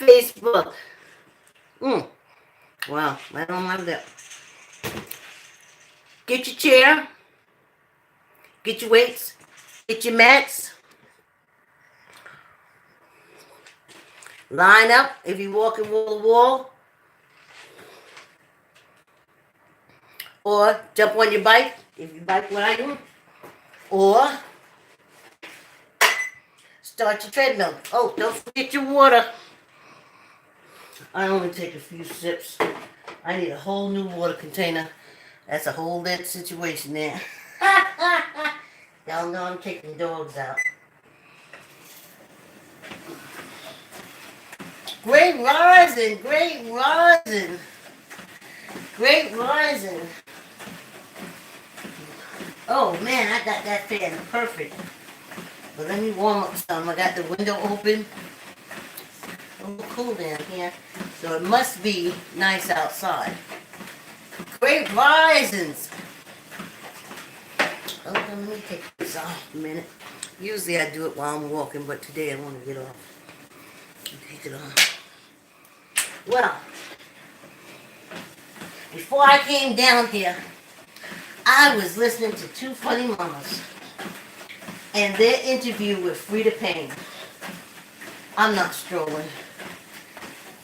Facebook. Mm. Wow, I don't like that. Get your chair, get your weights, get your mats, line up if you're walking wall to wall, or jump on your bike if you bike riding, or start your treadmill. Oh, don't forget your water. I only take a few sips. I need a whole new water container. That's a whole dead situation there. Y'all know I'm taking dogs out. Great rising, great rising, great rising. Oh man, I got that fan perfect. But let me warm up some. I got the window open. A little cool down here. So it must be nice outside. Great risings. Oh, let me take this off a minute. Usually I do it while I'm walking, but today I want to get off. Take it off. Well, before I came down here, I was listening to Two Funny Mamas and their interview with Frida Payne. I'm not strolling.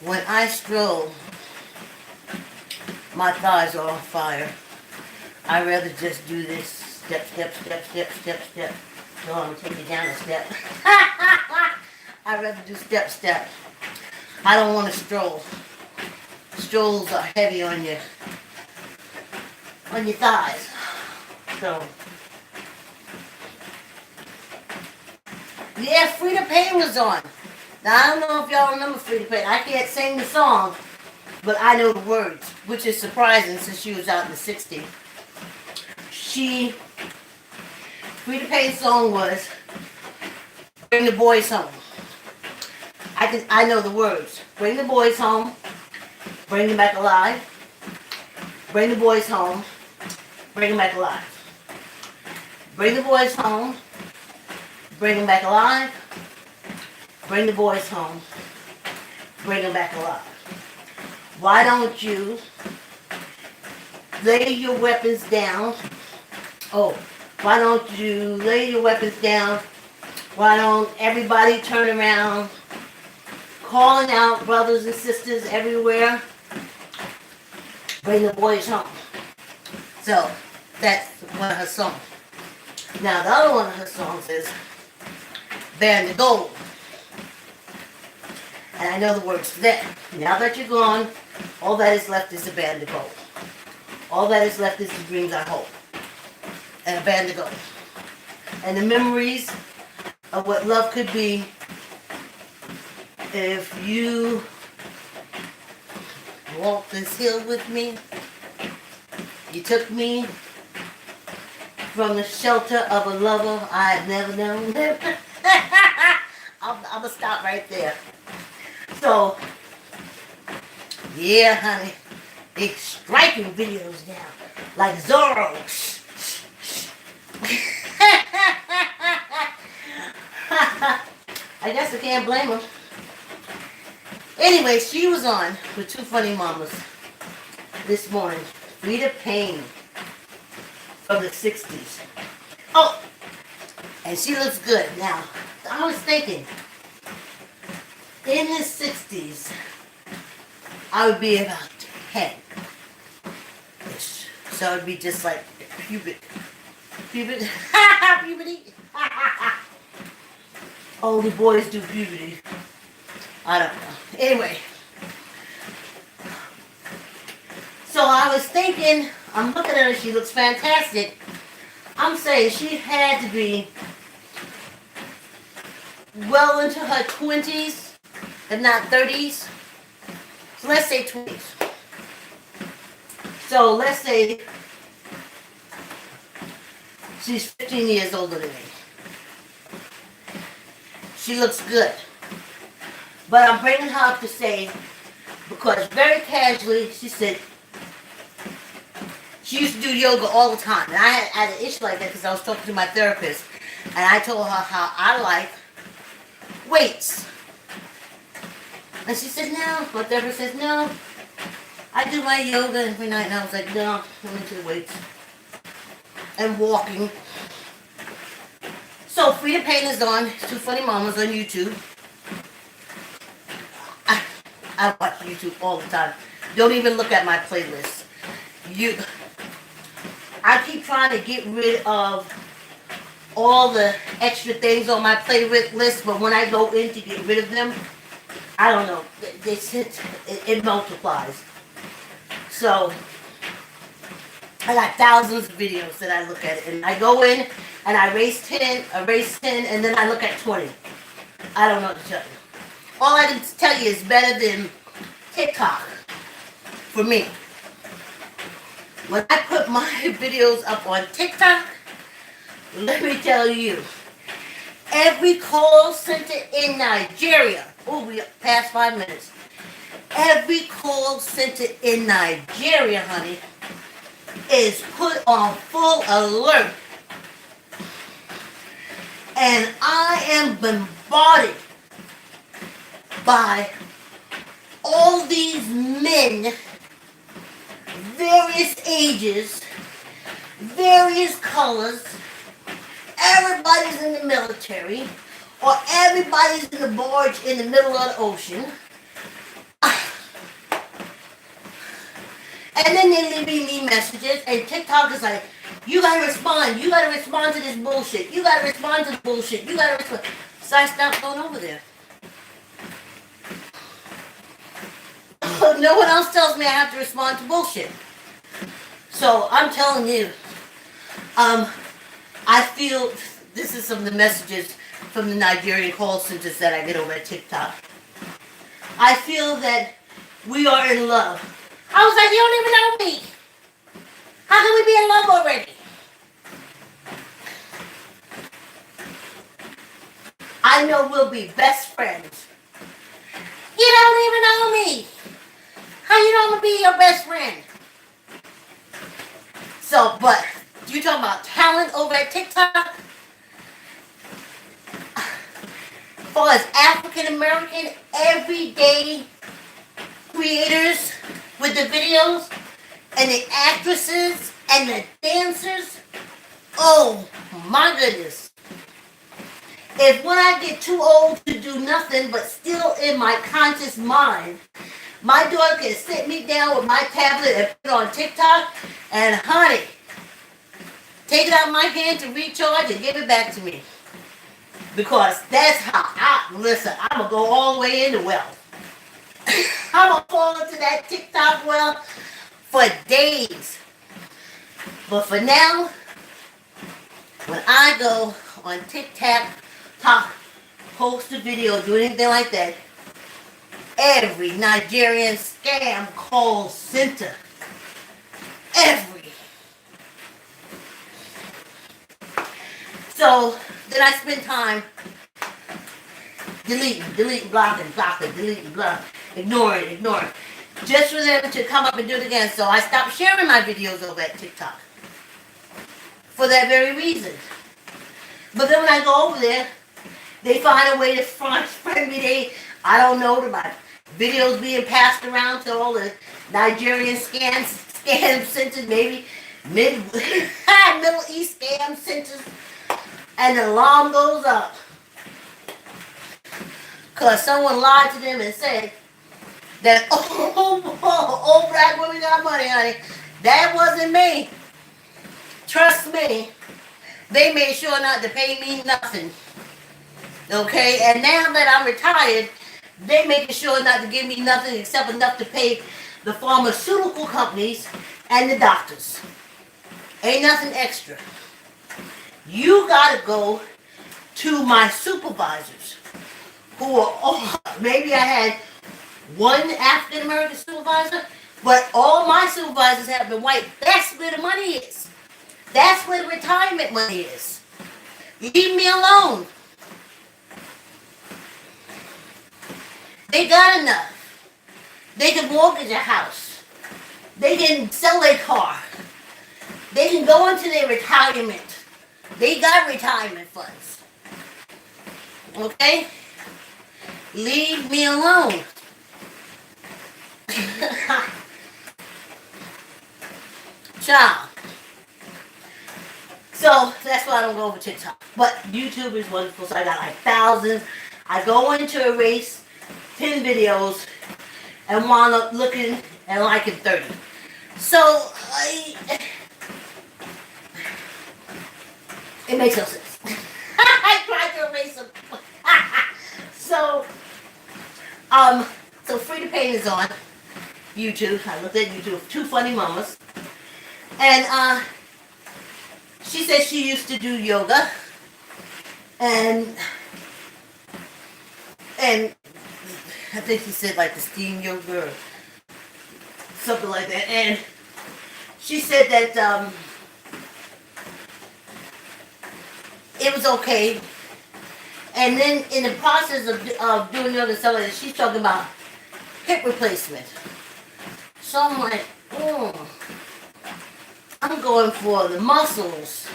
When I stroll, my thighs are on fire. I'd rather just do this step, step, step, step, step, step. So I'm gonna take you down a step. I'd rather do step, step. I don't want to stroll. Strolls are heavy on your thighs. So yeah, Frida Payne was on. Now I don't know if y'all remember Frida Payne. I can't sing the song, but I know the words, which is surprising since she was out in the 60s. Frida Payne's song was "Bring the Boys Home." I know the words. Bring the boys home. Bring them back alive. Bring the boys home. Bring them back alive. Bring the boys home. Bring them back alive. Bring the boys home. Bring them back alive. Why don't you lay your weapons down? Oh, why don't you lay your weapons down? Why don't everybody turn around? Calling out brothers and sisters everywhere. Bring the boys home. So, that's one of her songs. Now, the other one of her songs is Band of Gold. And I know the words to that. Now that you're gone, all that is left is a band of gold. All that is left is the dreams I hold. And a band of gold. And the memories of what love could be if you walk this hill with me. You took me from the shelter of a lover I had never known. I'm going to stop right there. So, yeah, honey, they striking videos now, like Zorro. I guess I can't blame her. Anyway, she was on with Two Funny Mamas this morning. Frida Payne from the 60s. Oh, and she looks good. Now, I was thinking, in the 60s, I would be about 10-ish. So it would be just like puberty. Puberty. Only boys do puberty. I don't know. Anyway. So I was thinking, I'm looking at her, she looks fantastic. I'm saying she had to be well into her 20s, if not 30s. So let's say 20s. So let's say she's 15 years older than me. She looks good. But I'm bringing her up to say, because very casually, she said, she used to do yoga all the time. And I had an issue like that because I was talking to my therapist. And I told her how I like weights. And she said, no. My therapist says, no. I do my yoga every night. And I was like, no, I'm into the weights. And walking. So, Free the Pain is on. Two Funny Mamas on YouTube. I watch YouTube all the time. Don't even look at my playlist. I keep trying to get rid of all the extra things on my playlist, but when I go in to get rid of them, I don't know. It multiplies. So I got thousands of videos that I look at, and I go in and I erase 10, and then I look at 20. I don't know what to tell you. All I can tell you is better than TikTok for me. When I put my videos up on TikTok, let me tell you, every call center in Nigeria, we past 5 minutes. Every call center in Nigeria, honey, is put on full alert. And I am bombarded by all these men, various ages, various colors. Everybody's in the military, or everybody's in the barge in the middle of the ocean. And then they're leaving me messages, and TikTok is like, you gotta respond. You gotta respond to this bullshit. You gotta respond to the bullshit. You gotta respond. So I stopped going over there. No one else tells me I have to respond to bullshit. So I'm telling you, I feel this is some of the messages from the Nigerian call centers that I get over at TikTok. I feel that we are in love. I was like, you don't even know me. How can we be in love already? I know we'll be best friends. You don't even know me. How you don't be your best friend? So, but you talking about talent over at TikTok? As far as African American everyday creators with the videos and the actresses and the dancers, oh my goodness. If when I get too old to do nothing but still in my conscious mind, my daughter can sit me down with my tablet and put it on TikTok, and honey, take it out of my hand to recharge and give it back to me. Because that's how listen, I'm going to go all the way into wealth. I'm going to fall into that TikTok well for days. But for now, when I go on TikTok, post a video, do anything like that, every Nigerian scam call center, every. So then I spend time deleting, blocking, deleting, blocking, ignoring, just for them to come up and do it again. So I stopped sharing my videos over at TikTok for that very reason. But then when I go over there, they find a way to friend me. I don't know, my videos being passed around to all the Nigerian scam centers, maybe Middle East scam centers, and the alarm goes up. Because someone lied to them and said that, old black women got money, honey. That wasn't me. Trust me. They made sure not to pay me nothing. Okay? And now that I'm retired, they making sure not to give me nothing except enough to pay the pharmaceutical companies and the doctors. Ain't nothing extra. You gotta go to my supervisors, who are all, maybe I had one African American supervisor, but all my supervisors have been white. That's where the money is. That's where the retirement money is. Leave me alone. They got enough. They can mortgage a house. They can sell their car. They can go into their retirement. They got retirement funds. Okay? Leave me alone. Child. So that's why I don't go over TikTok. But YouTube is wonderful. So I got like thousands. I go into erase 10 videos and wound up looking and liking 30. So it makes no sense. I tried to erase them. So so Free to Paint is on YouTube. I looked at YouTube. Two funny mamas. And she said she used to do yoga. And I think she said like the steam yoga or something like that. And she said that it was okay. And then in the process of doing yoga and stuff like that, she's talking about hip replacement. So I'm like, I'm going for the muscles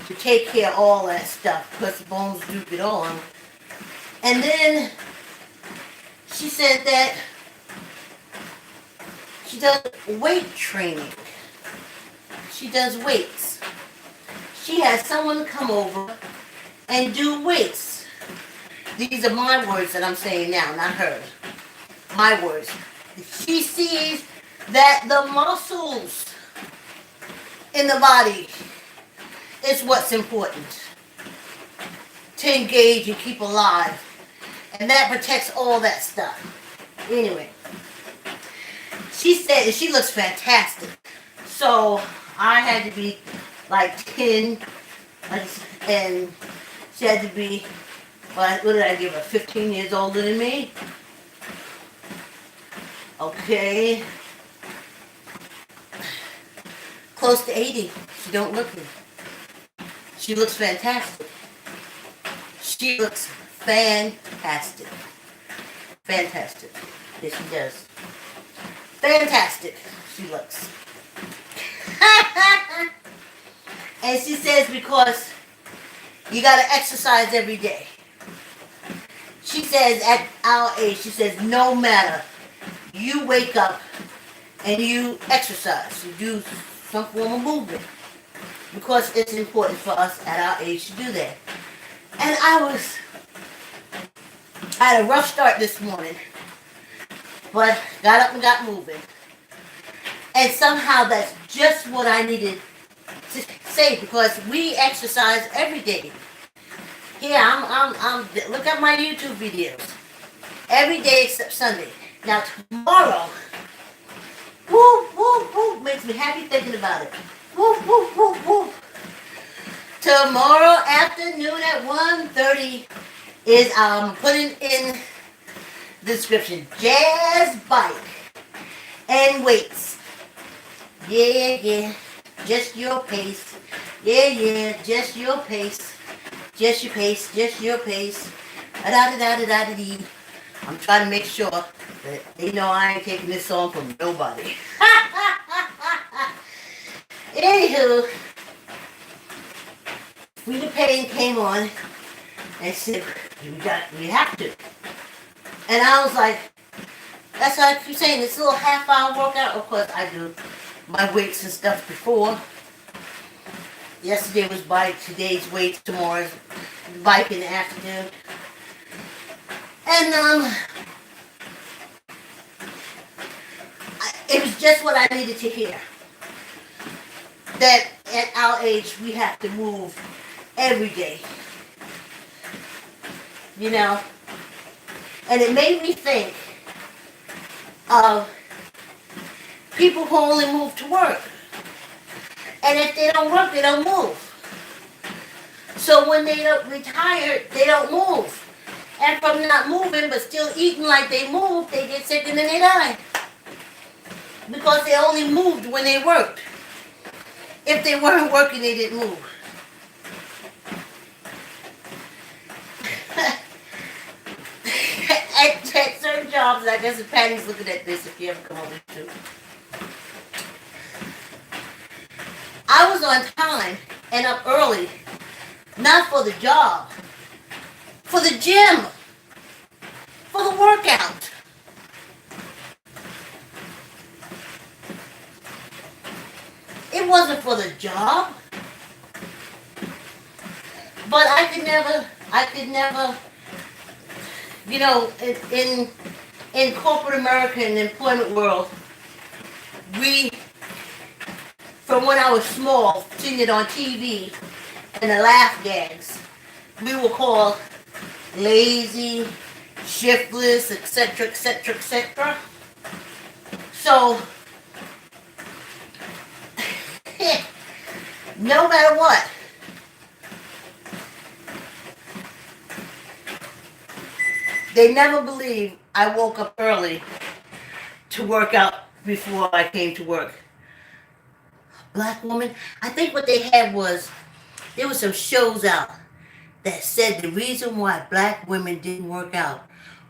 to take care of all that stuff because the bones do get on. And then she said that she does weight training. She does weights. She has someone come over and do weights. These are my words that I'm saying now, not hers. My words. She sees that the muscles in the body is what's important to engage and keep alive. And that protects all that stuff. Anyway, she said she looks fantastic. So I had to be like 10, and she had to be, what did I give her, 15 years older than me? Okay. Close to 80. She don't look it. She looks fantastic. She looks fantastic. Fantastic. Yes, she does. Fantastic. She looks. And she says because you got to exercise every day. She says at our age, she says no matter, you wake up and you exercise. You do some form of movement. Because it's important for us at our age to do that. And I had a rough start this morning. But got up and got moving. And somehow that's just what I needed to say because we exercise every day. Yeah, I'm look at my YouTube videos. Every day except Sunday. Now tomorrow, makes me happy thinking about it. Tomorrow afternoon at 1:30 is putting in the description. Jazz bike and weights. Yeah. Just your pace. Yeah. Just your pace. Just your pace. Just your pace. Da-da-da-da-da-da-dee. I'm trying to make sure that they know I ain't taking this song from nobody. Anywho, Rita Payne came on and said, we have to. And I was like, that's why I keep saying this little half-hour workout. Of course, I do my weights and stuff before. Yesterday was bike, today's weights, tomorrow's bike in the afternoon. And it was just what I needed to hear. That at our age, we have to move every day. You know? And it made me think of people who only move to work. And if they don't work, they don't move. So when they don't retire, they don't move. And from not moving but still eating like they move, they get sick and then they die. Because they only moved when they worked. If they weren't working, they didn't move. at certain jobs, I guess if Patty's looking at this, if you ever come over to. I was on time and up early, not for the job, for the gym, for the workout. It wasn't for the job. But I could never, you know, in corporate America and employment world, we, from when I was small, seeing it on TV and the laugh gags, we were called lazy, shiftless, etc., etc., etc. So, no matter what, they never believed I woke up early to work out before I came to work. Black woman, I think what they had was, there were some shows out that said the reason why black women didn't work out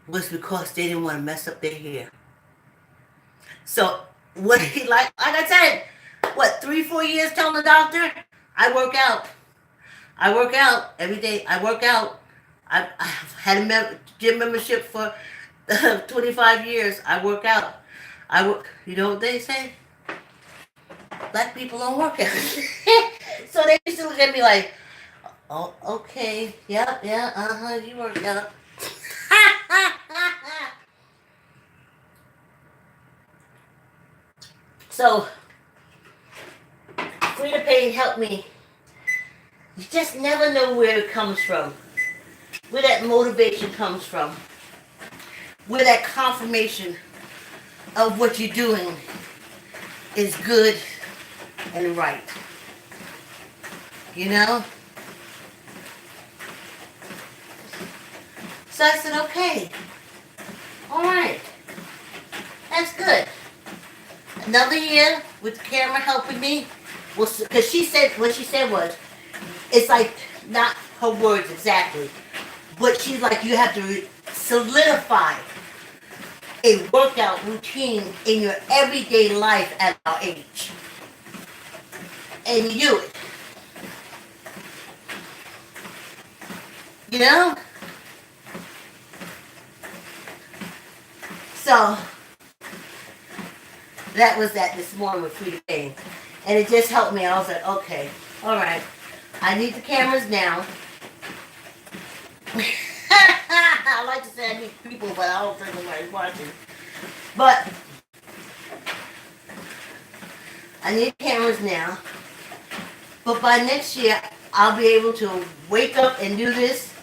was because they didn't want to mess up their hair. So, what like I said, what, 3-4 years telling the doctor, I work out. I work out every day. I work out. I've had a gym membership for 25 years. I work out. You know what they say? Black people don't work out. So they used to look at me like, oh, okay, yeah, you work out. So, Frida Payne helped me. You just never know where it comes from. Where that motivation comes from. Where that confirmation of what you're doing is good and right. You know? So I said, okay. Alright. That's good. Another year with the camera helping me. Because she said, what she said was, it's like, not her words exactly, but she's like, you have to solidify a workout routine in your everyday life at our age. And you do it. You know? So, that was that this morning with Frida Payne. And it just helped me. I was like, okay, alright. I need the cameras now. I like to say I need people, but I don't think nobody's watching. But I need cameras now. But by next year, I'll be able to wake up and do this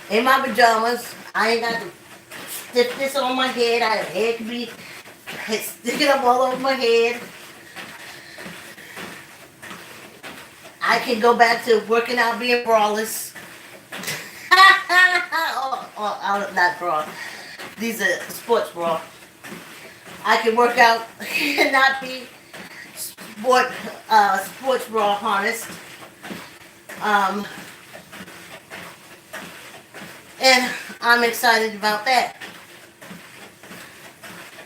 in my pajamas. I ain't got to stick this on my head. My hair can be sticking up all over my head. I can go back to working out being braless. Not bra. These are sports bra. I can work out and not be sports bra harnessed. And I'm excited about that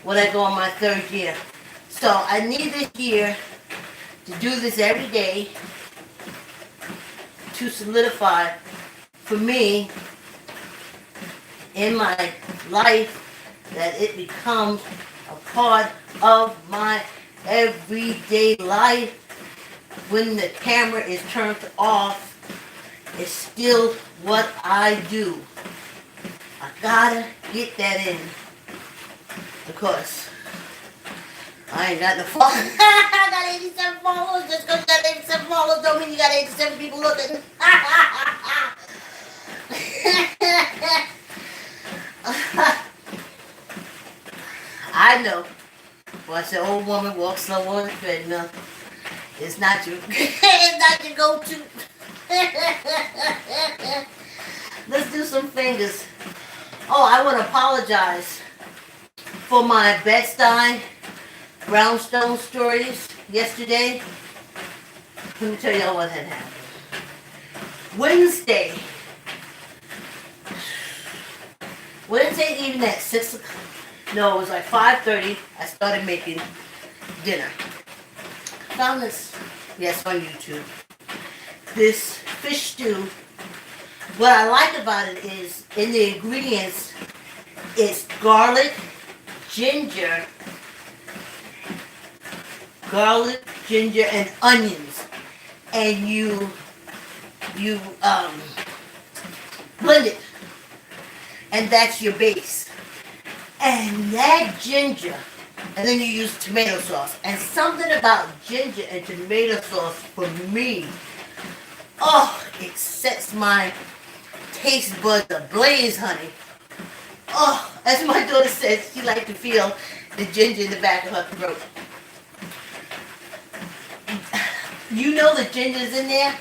when I go on my 3rd year. So I need this year to do this every day to solidify for me in my life that it becomes a part of my everyday life. When the camera is turned off, it's still what I do. I gotta get that in because I ain't got no followers. I got 87 followers. Just because you got 87 followers don't mean you got 87 people looking. I know. Watch the old woman walk slow on the treadmill. It's not your, it's not your go-to. Let's do some fingers. Oh, I want to apologize for my Bed-Stuy brownstone stories yesterday. Let me tell y'all what had happened. Wednesday evening at 6 o'clock. No, it was like 5:30. I started making dinner. Found this, yes, on YouTube. This fish stew. What I like about it is, in the ingredients, it's garlic, ginger, ginger and onions, and you blend it, and that's your base. And that ginger, and then you use tomato sauce. And something about ginger and tomato sauce for me, oh, it sets my taste buds ablaze, honey. Oh, as my daughter says, she likes to feel the ginger in the back of her throat. You know the ginger's in there,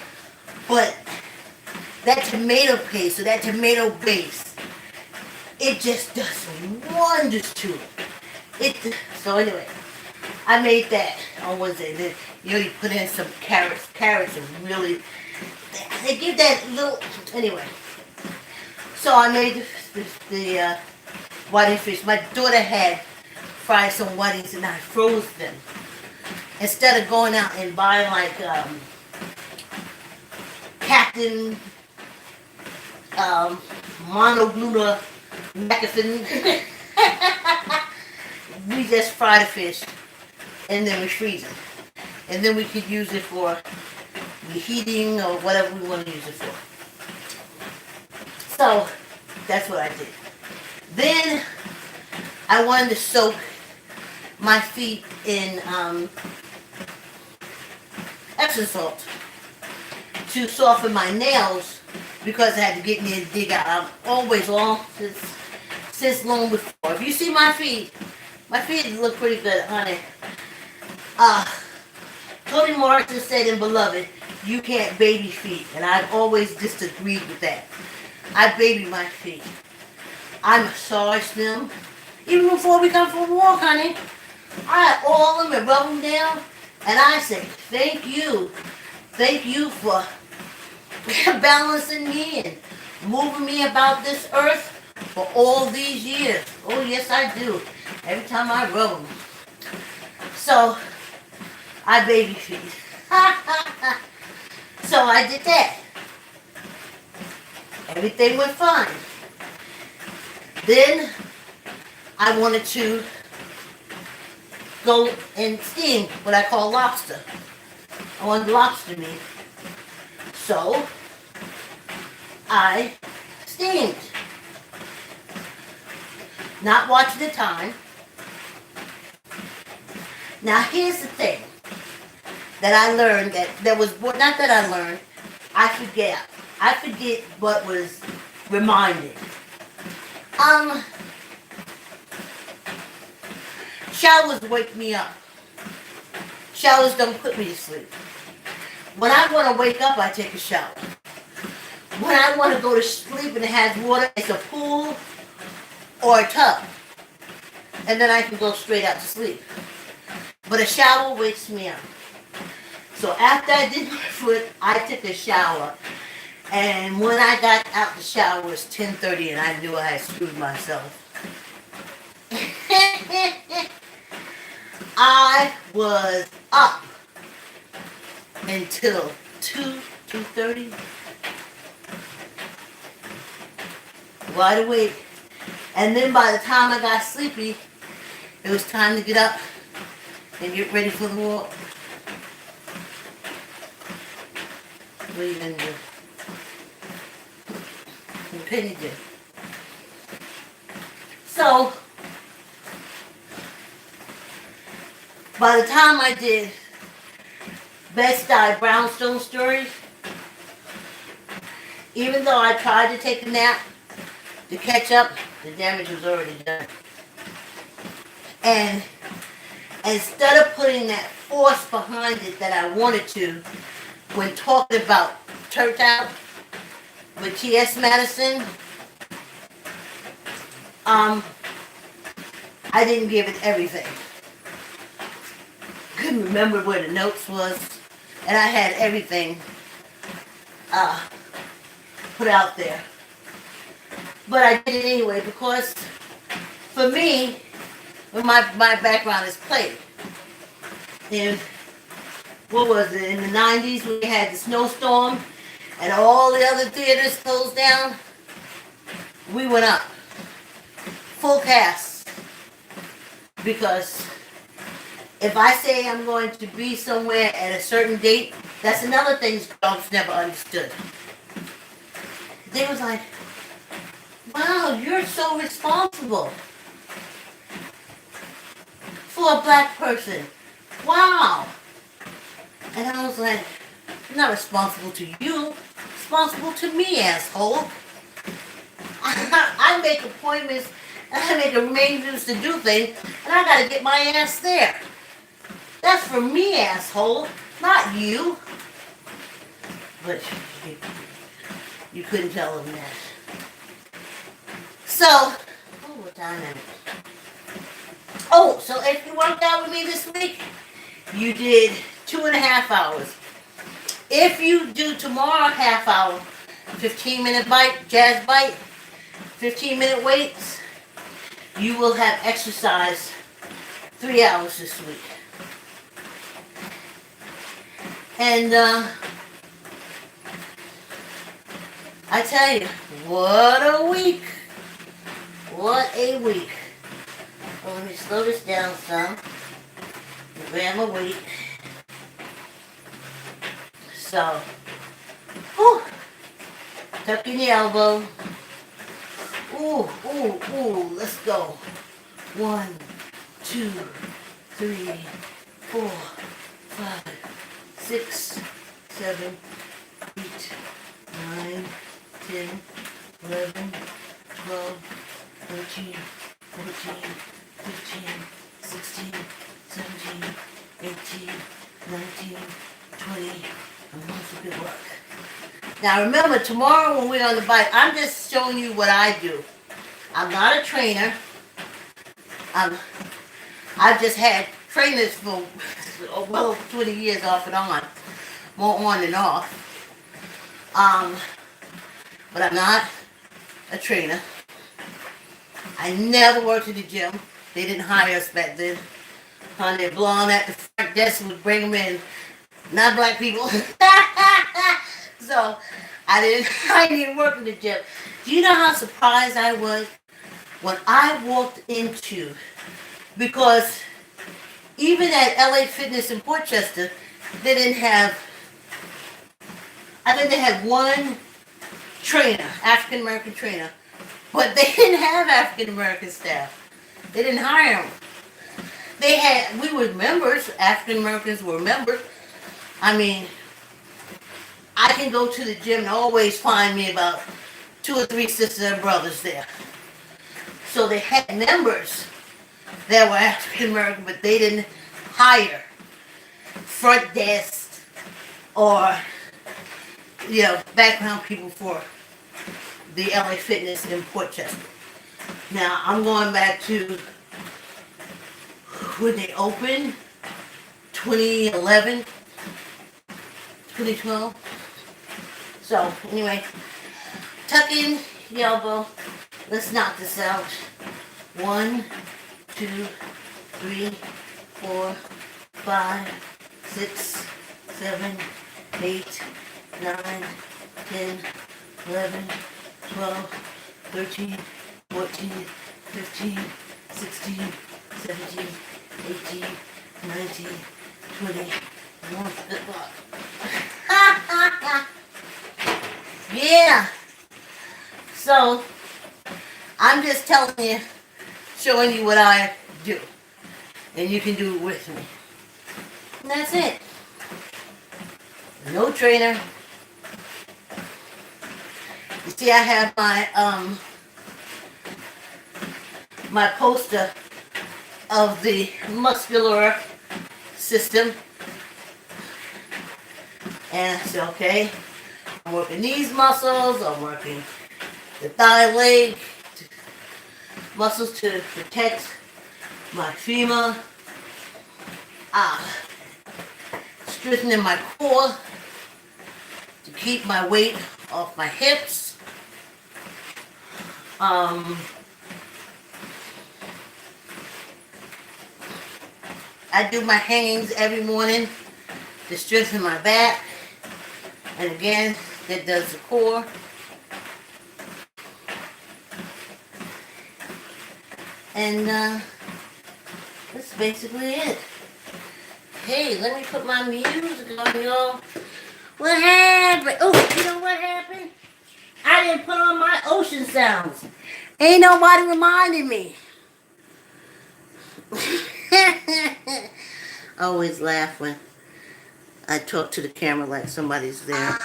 but that tomato paste or that tomato base, it just does wonders to it. So anyway, I made that on Wednesday. Then you put in some carrots. Carrots are really, they give that little, anyway. So I made the whiting fish. My daughter had fried some whitings and I froze them. Instead of going out and buying like Captain Monogluta Macafin, we just fry the fish and then we freeze it. And then we could use it for reheating or whatever we want to use it for. So that's what I did. Then I wanted to soak my feet in Epsom salt to soften my nails because I had to get in there and dig out. I'm always since long before. If you see my feet look pretty good, honey. Toni Morrison said in Beloved, you can't baby feet, and I've always disagreed with that. I baby my feet. I massage them. Even before we come from walk, honey. I oil them and rub them down, and I say, thank you. Thank you for balancing me and moving me about this earth for all these years. Oh, yes, I do. Every time I rub them. So, I baby feet. So I did that. Everything went fine. Then I wanted to go and steam what I call lobster. I wanted lobster meat. So I steamed. Not watching the time. Now here's the thing that I learned not that I learned, I forget what was reminded. Showers wake me up. Showers don't put me to sleep. When I want to wake up, I take a shower. When I want to go to sleep and it has water, it's a pool or a tub. And then I can go straight out to sleep. But a shower wakes me up. So after I did my foot, I took a shower. And when I got out the shower, it was 10:30 and I knew I had screwed myself. I was up until 2:30. Wide awake. And then by the time I got sleepy, it was time to get up and get ready for the walk. What are you going to do? What can you do? So, by the time I did Bed-Stuy brownstone stories, even though I tried to take a nap to catch up, the damage was already done. And instead of putting that force behind it that I wanted to, when talking about Turnt Out with T.S. Madison, I didn't give it everything. Couldn't remember where the notes was, and I had everything put out there. But I did it anyway because for me, my background is play. And what was it, in the 90s we had the snowstorm and all the other theaters closed down? We went up. Full cast. Because If I say I'm going to be somewhere at a certain date, that's another thing dogs never understood. They was like, wow, you're so responsible for a black person. Wow. And I was like, I'm not responsible to you. Responsible to me, asshole. I make appointments and I make arrangements to do things, and I gotta get my ass there. That's for me, asshole, not you. But you couldn't tell them that. So, what time is it? Oh, so if you worked out with me this week, you did 2.5 hours. If you do tomorrow, half hour, 15-minute bite, jazz bite, 15-minute weights, you will have exercised 3 hours this week. And I tell you, what a week. What a week. Well, let me slow this down some. Grab my weight. So, whew, tuck in your elbow. Ooh, ooh, ooh, let's go. 1, 2, 3, 4, 5, 6, 7, 8, 9, 10, 11, 12, 13, 14, 15, 16, 17, 18, 19, 20. A month of good work. Now remember, tomorrow when we're on the bike, I'm just showing you what I do. I'm not a trainer. I've just had trainers for well over 20 years off and on. More on and off. But I'm not a trainer. I never worked at the gym. They didn't hire us back then. Honey, blonde at the front desk would bring them in. Not black people. So, I didn't work in the gym. Do you know how surprised I was when I walked into, because even at LA Fitness in Portchester, they didn't have, I think they had one trainer, African American trainer, but they didn't have African American staff. They didn't hire them. We were members, African Americans were members. I mean, I can go to the gym and always find me about 2 or 3 sisters and brothers there. So they had members that were African American, but they didn't hire front desk or, background people for the LA Fitness in Portchester. Now, I'm going back to when they opened, 2011, 2012. So, anyway, tuck in your elbow. Let's knock this out. 1, 2, 3, 4, 5, 6, 7, 8, 9, 10, 11, 12, 13, 14, 15, 16, 17, 18, 19, 20. Yeah. So, I'm just telling you, showing you what I do. And you can do it with me. And that's it. No trainer. You see, I have my poster of the muscular system. And I said, okay, I'm working these muscles, I'm working the thigh leg muscles to protect my femur, strengthening my core to keep my weight off my hips. I do my hangings every morning to strengthen my back. And again, that does the core. And that's basically it. Hey, let me put my music on, y'all. What happened? Oh, you know what happened? I didn't put on my ocean sounds. Ain't nobody reminding me. I always laugh when I talk to the camera like somebody's there.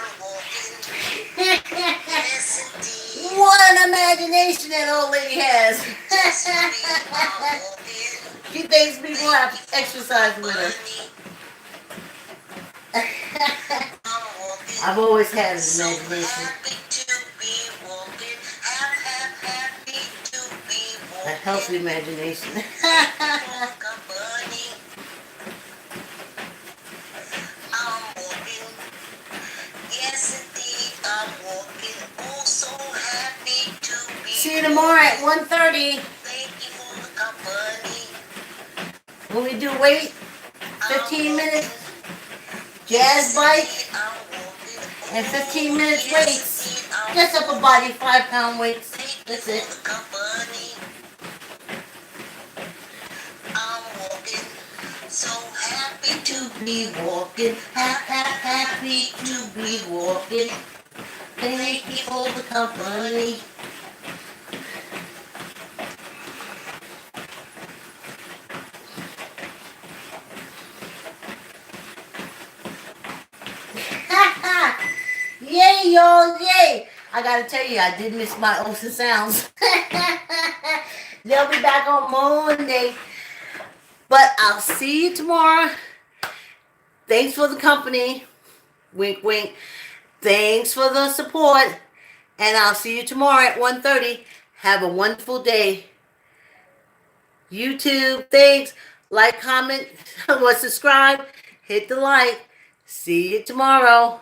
What an imagination that old lady has. She thinks people have to exercise with her. I've always had an imagination. A healthy imagination. See you tomorrow at 1:30. When we do weight, 15 minutes jazz bike and 15 minutes weights. Just upper body, 5-pound weights. That's it. So happy to be walking, happy to be walking. Thank you for the company. Yay, y'all, yay! I gotta tell you, I did miss my ocean sounds. They'll be back on Monday. But I'll see you tomorrow. Thanks for the company. Wink, wink. Thanks for the support. And I'll see you tomorrow at 1:30. Have a wonderful day. YouTube, thanks. Like, comment, or subscribe. Hit the like. See you tomorrow.